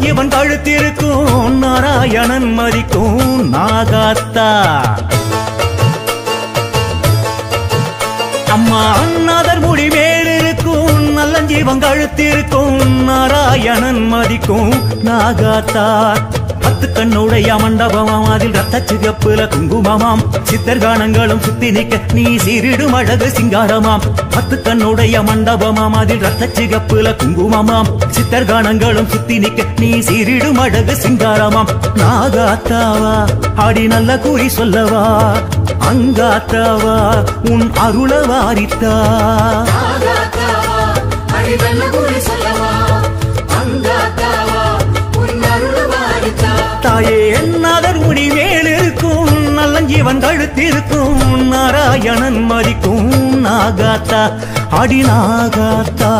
நல்லஞ்சிவன் கழுத்திருக்கும் நாராயணன் மதிக்கும் நாகாத்தா அம்மா அண்ணாதர் முடி மேலிருக்கும் நல்லஞ்சிவன் கழுத்திருக்கும் நாராயணன் மதிக்கும் நாகாத்தா பத்து கண்ணுடைய மண்டபமாம் அதில் ரத்த சிகப்புல குங்குமமாம் சித்தர் கானங்களும் சுத்தி நிக்க நீ சீரிடும் அழகு சிங்காரமாம் பத்து கண்ணுடைய மண்டபமாம் அதில் ரத்த சிகப்புல குங்குமமாம் சித்தர் கானங்களும் சுத்தி நிக்க நீ சீரிடும் அழகு சிங்காரமாம் நாகாத்தாவா அடி நல்ல குறி சொல்லவா அங்காத்தாவா உன் அருள வாரித்தா தாயே என்னாதர் முடி மேலிருக்கும் நல்லஞ்சிவன் கழுத்திருக்கும் நாராயணன் மதிக்கும் நாகாத்தா அடி நாகாத்தா